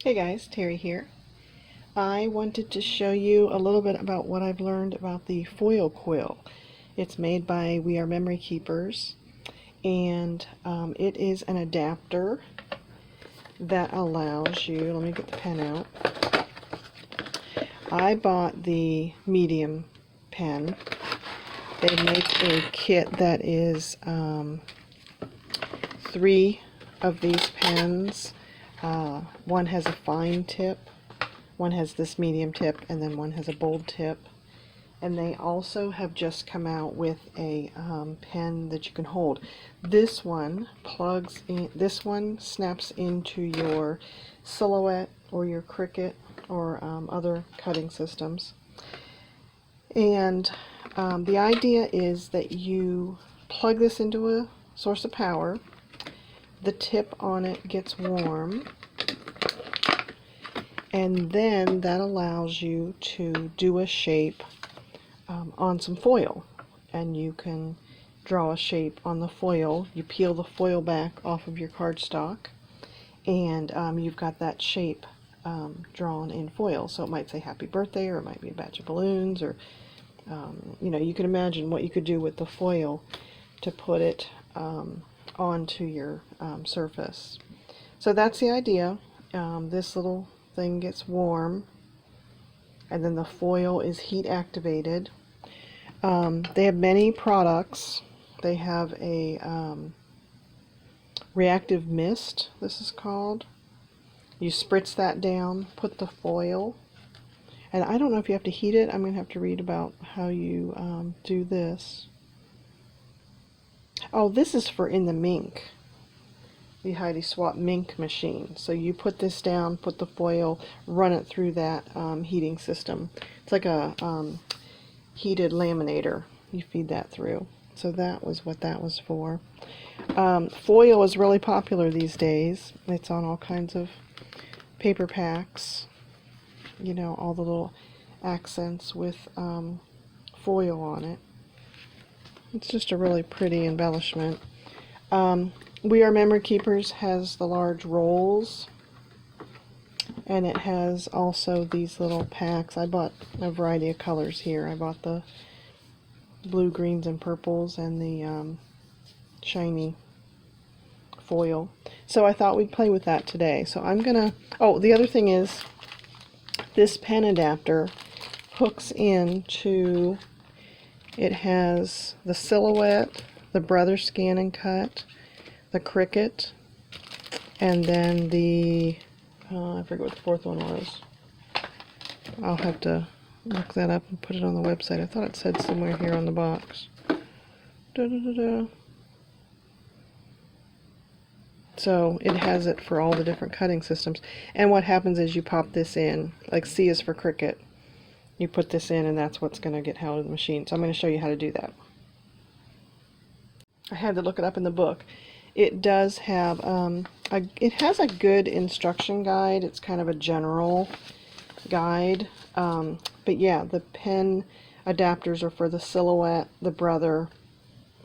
Hey guys, Terry here. I wanted to show you a little bit about what I've learned about the foil quill. It's made by We Are Memory Keepers, and it is an adapter that allows you, let me get the pen out. I bought the medium pen. They make a kit that is 3 of these pens. One has a fine tip, one has this medium tip, and then one has a bold tip. And they also have just come out with a pen that you can hold. This one plugs in, this one snaps into your Silhouette or your Cricut or other cutting systems. And the idea is that you plug this into a source of power. The tip on it gets warm, and then that allows you to do a shape on some foil, and you can draw a shape on the foil. You peel the foil back off of your cardstock, and you've got that shape drawn in foil. So it might say happy birthday, or it might be a batch of balloons, or you know, you can imagine what you could do with the foil to put it onto your surface. So that's the idea. This little thing gets warm, and then the foil is heat activated. They have many products. They have a reactive mist, this is called. You spritz that down, put the foil, and I don't know if you have to heat it. I'm going to have to read about how you do this. Oh, this is for in the Mink, the Heidi Swap Mink machine. So you put this down, put the foil, run it through that heating system. It's like a heated laminator. You feed that through. So that was what that was for. Foil is really popular these days. It's on all kinds of paper packs. You know, all the little accents with foil on it. It's just a really pretty embellishment. We Are Memory Keepers has the large rolls, and it has also these little packs. I bought a variety of colors here. I bought the blue, greens, and purples, and the shiny foil. So I thought we'd play with that today. So I'm gonna, oh, the other thing is this pen adapter hooks into, it has the Silhouette, the Brother Scan and Cut, the Cricut, and then the, I forget what the fourth one was. I'll have to look that up and put it on the website. I thought it said somewhere here on the box. So it has it for all the different cutting systems. And what happens is you pop this in, like C is for Cricut. You put this in, and that's what's going to get held in the machine. So I'm going to show you how to do that. I had to look it up in the book. It does have, it has a good instruction guide. It's kind of a general guide. But yeah, the pen adapters are for the Silhouette, the Brother,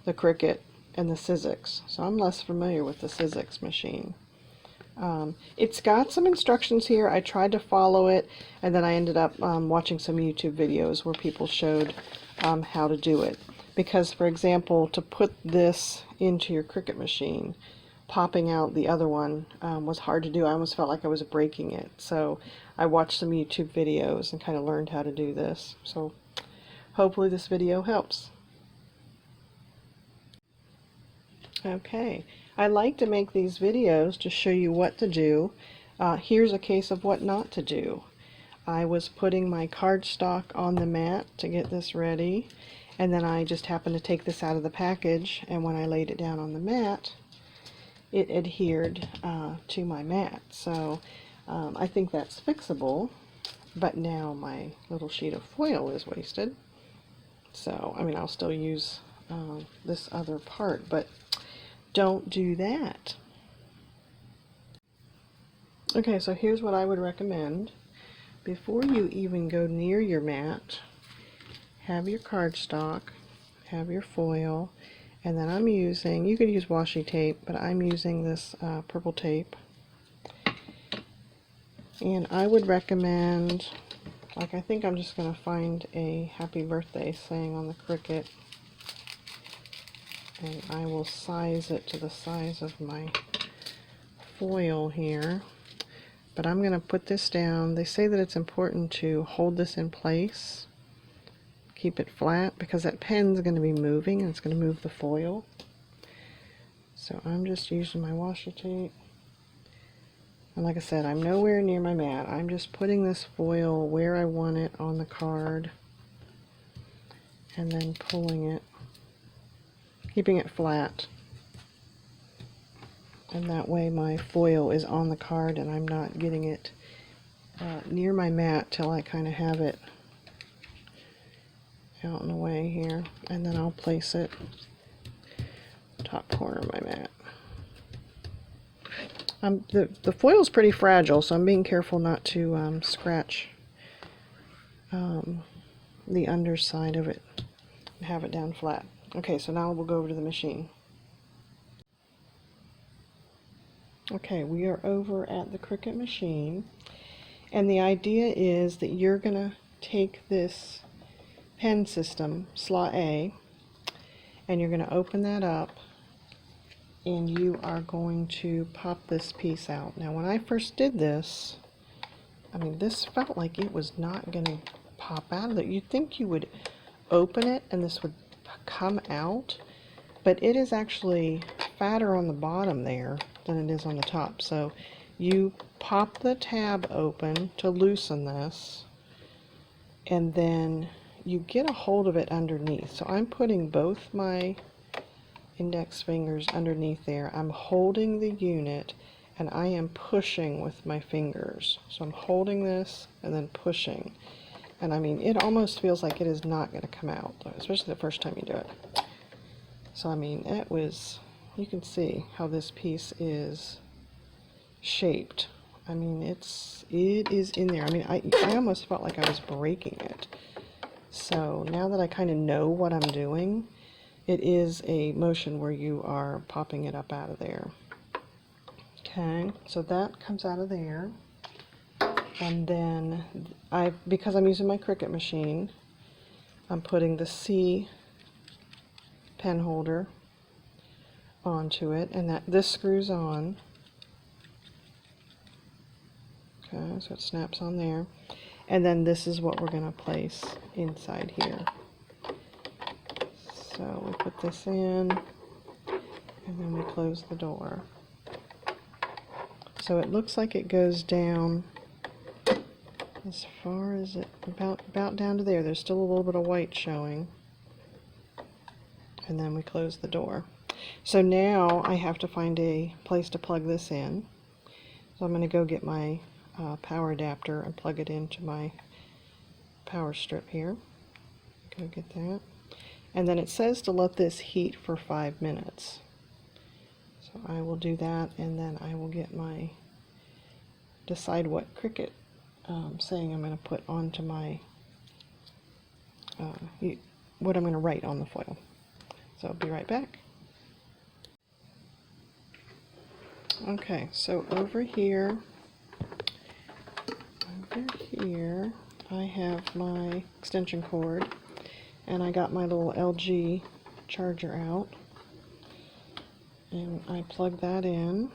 the Cricut, and the Sizzix. So I'm less familiar with the Sizzix machine. It's got some instructions here. I tried to follow it, and then I ended up watching some YouTube videos where people showed how to do it. Because, for example, to put this into your Cricut machine, popping out the other one was hard to do. I almost felt like I was breaking it. So I watched some YouTube videos and kind of learned how to do this. So hopefully this video helps. Okay, I like to make these videos to show you what to do. Here's a case of what not to do. I was putting my cardstock on the mat to get this ready, and then I just happened to take this out of the package, and when I laid it down on the mat, it adhered to my mat. So I think that's fixable, but now my little sheet of foil is wasted. So, I mean, I'll still use this other part, but don't do that. Okay, so here's what I would recommend. Before you even go near your mat, have your cardstock, have your foil, and then I'm using, you could use washi tape, but I'm using this purple tape. And I would recommend, like, I think I'm just going to find a happy birthday saying on the Cricut, and I will size it to the size of my foil here. But I'm going to put this down. They say that it's important to hold this in place, keep it flat, because that pen's going to be moving and it's going to move the foil. So I'm just using my washi tape. And like I said, I'm nowhere near my mat. I'm just putting this foil where I want it on the card and then pulling it, keeping it flat. And that way my foil is on the card and I'm not getting it near my mat till I kind of have it out in the way here. And then I'll place it top corner of my mat. The foil is pretty fragile, so I'm being careful not to scratch the underside of it and have it down flat. Okay, so now we'll go over to the machine. Okay, we are over at the Cricut machine, and the idea is that you're going to take this pen system, slot A, and you're going to open that up, and you are going to pop this piece out. Now when I first did this, I mean, this felt like it was not going to pop out of it. You'd think you would open it and this would come out, but it is actually fatter on the bottom there than it is on the top. So you pop the tab open to loosen this, and then you get a hold of it underneath. So I'm putting both my index fingers underneath there. I'm holding the unit and I am pushing with my fingers. So I'm holding this and then pushing. And I mean, it almost feels like it is not going to come out, especially the first time you do it. So I mean, it was, you can see how this piece is shaped. I mean, it is in there. I mean, I almost felt like I was breaking it. So now that I kind of know what I'm doing, it is a motion where you are popping it up out of there. Okay, so that comes out of there. And then because I'm using my Cricut machine, I'm putting the C pen holder onto it, and this screws on. Okay, so it snaps on there. And then this is what we're going to place inside here. So we put this in, and then we close the door. So it looks like it goes down as far as it, about down to there. There's still a little bit of white showing. And then we close the door. So now I have to find a place to plug this in. So I'm going to go get my power adapter and plug it into my power strip here. Go get that. And then it says to let this heat for 5 minutes. So I will do that, and then I will get decide what Cricut saying I'm going to put onto my, what I'm going to write on the foil. So I'll be right back. Okay, so over here I have my extension cord, and I got my little LG charger out, and I plug that in.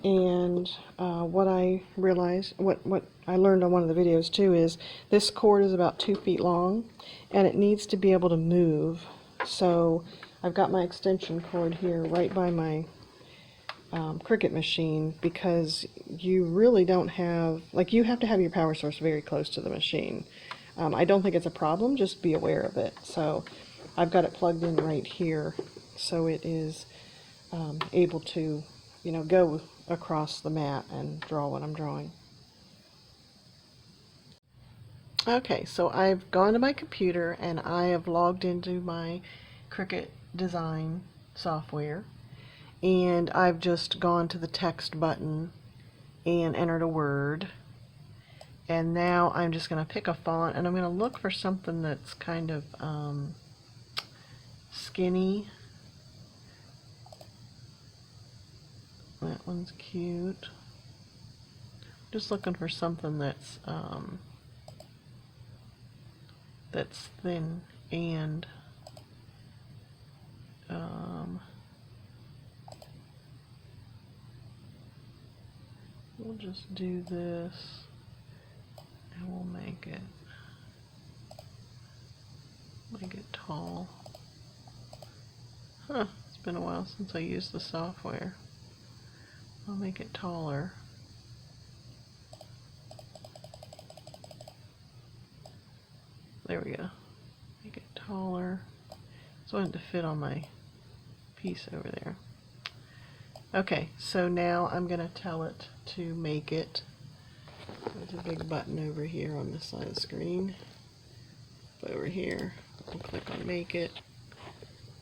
And what I realized, what I learned on one of the videos too, is this cord is about 2 feet long, and it needs to be able to move. So I've got my extension cord here right by my Cricut machine, because you really don't have, like, you have to have your power source very close to the machine. I don't think it's a problem, just be aware of it. So I've got it plugged in right here, so it is able to, you know, go across the mat and draw what I'm drawing. Okay, so I've gone to my computer and I have logged into my Cricut Design software, and I've just gone to the text button and entered a word, and now I'm just going to pick a font, and I'm going to look for something that's kind of skinny. That one's cute. Just looking for something that's thin and we'll just do this and we'll make it tall. Huh, it's been a while since I used the software. I'll make it taller. There we go. Make it taller. So I want it to fit on my piece over there. Okay, so now I'm going to tell it to make it. There's a big button over here on this side of the screen. But over here, I'll click on make it.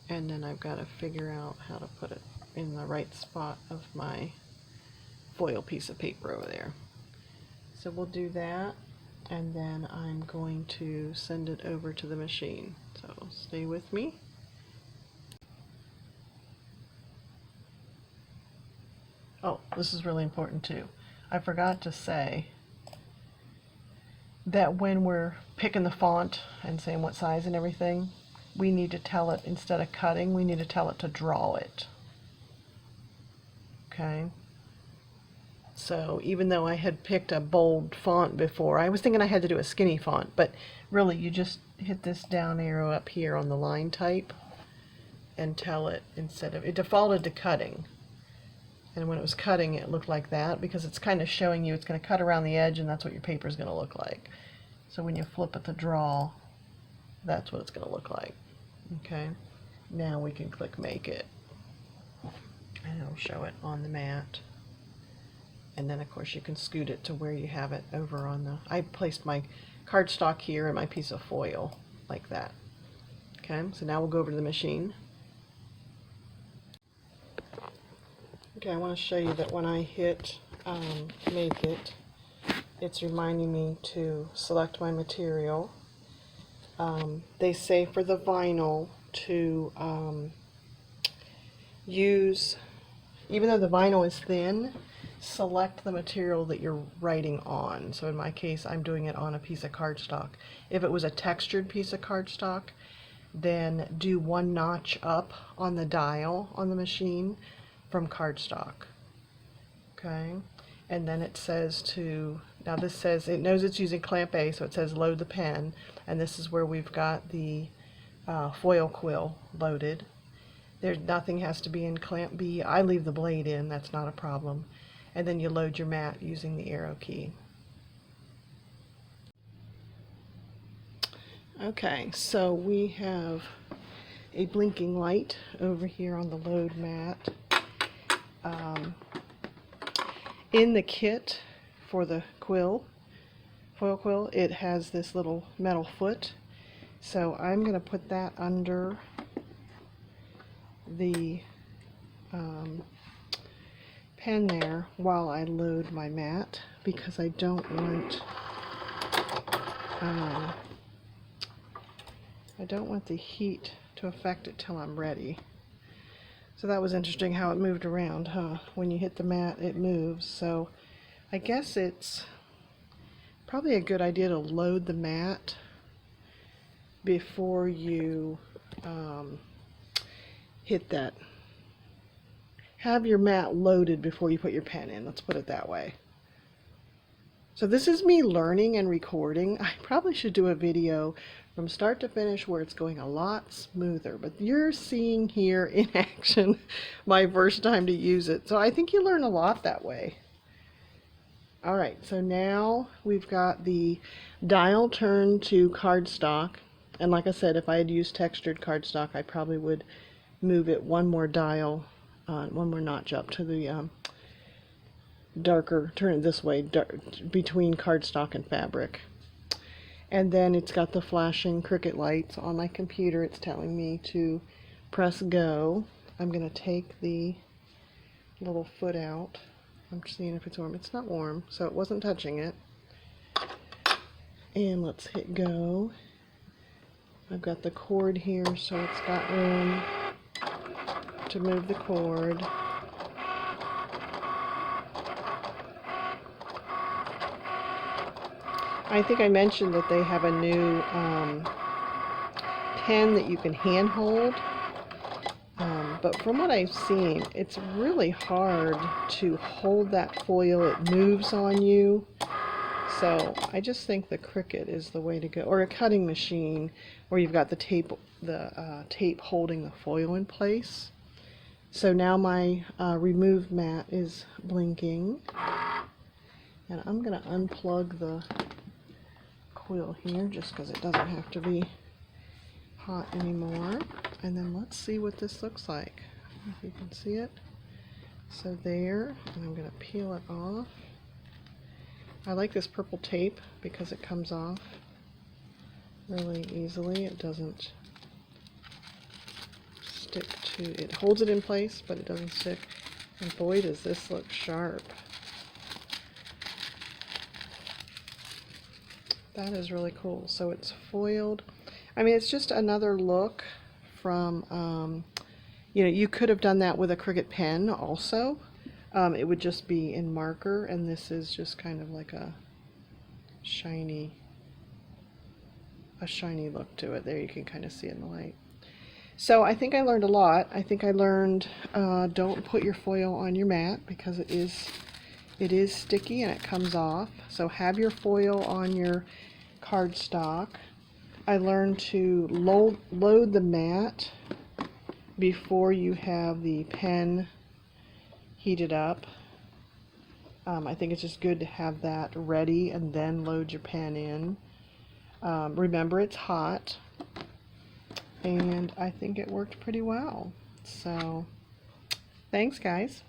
And then I've got to figure out how to put it in the right spot of my foil piece of paper over there. So we'll do that, and then I'm going to send it over to the machine. So stay with me. Oh, this is really important too. I forgot to say that when we're picking the font and saying what size and everything, we need to tell it, instead of cutting, we need to tell it to draw it. Okay? So even though I had picked a bold font before, I was thinking I had to do a skinny font, but really you just hit this down arrow up here on the line type and tell it, instead of, it defaulted to cutting. And when it was cutting, it looked like that because it's kind of showing you it's going to cut around the edge, and that's what your paper is going to look like. So when you flip it to draw, that's what it's going to look like. Okay, now we can click make it, and it'll show it on the mat. And then of course you can scoot it to where you have it over on the, I placed my cardstock here and my piece of foil like that. Okay, so now we'll go over to the machine. Okay, I want to show you that when I hit make it, it's reminding me to select my material. They say for the vinyl to use, even though the vinyl is thin, select the material that you're writing on. So in my case, I'm doing it on a piece of cardstock. If it was a textured piece of cardstock, then do one notch up on the dial on the machine from cardstock. Okay, and then it says to, now this says, it knows it's using clamp A, so it says load the pen, and this is where we've got the foil quill loaded. There's nothing has to be in clamp B. I leave the blade in, that's not a problem. And then you load your mat using the arrow key. Okay, so we have a blinking light over here on the load mat. In the kit for the foil quill, it has this little metal foot. So I'm going to put that under the pen there while I load my mat, because I don't want the heat to affect it till I'm ready. So that was interesting how it moved around, huh? When you hit the mat, it moves. So I guess it's probably a good idea to load the mat before you hit that. Have your mat loaded before you put your pen in, let's put it that way. So this is me learning and recording. I probably should do a video from start to finish where it's going a lot smoother, but you're seeing here in action my first time to use it. So I think you learn a lot that way. All right, so now we've got the dial turned to cardstock. And like I said, if I had used textured cardstock, I probably would move it one more dial, one more notch up to the darker, turn it this way, between cardstock and fabric. And then it's got the flashing Cricut lights on my computer. It's telling me to press go. I'm going to take the little foot out. I'm seeing if it's warm. It's not warm, so it wasn't touching it. And let's hit go. I've got the cord here, so it's got room to move the cord. I think I mentioned that they have a new pen that you can hand hold. But from what I've seen, it's really hard to hold that foil. It moves on you. So I just think the Cricut is the way to go, or a cutting machine where you've got the tape holding the foil in place. So now my remove mat is blinking, and I'm going to unplug the quill here just because it doesn't have to be hot anymore. And then let's see what this looks like. If you can see it. So there, and I'm going to peel it off. I like this purple tape because it comes off really easily. It doesn't stick to, it holds it in place, but it doesn't stick. And boy, does this look sharp. That is really cool. So it's foiled. I mean, it's just another look from, you know, you could have done that with a Cricut pen also. It would just be in marker, and this is just kind of like a shiny look to it. There, you can kind of see it in the light. So I think I learned a lot. I think I learned don't put your foil on your mat because it is sticky and it comes off. So have your foil on your cardstock. I learned to load the mat before you have the pen heated up. I think it's just good to have that ready and then load your pen in. Remember, it's hot, and I think it worked pretty well. So thanks, guys.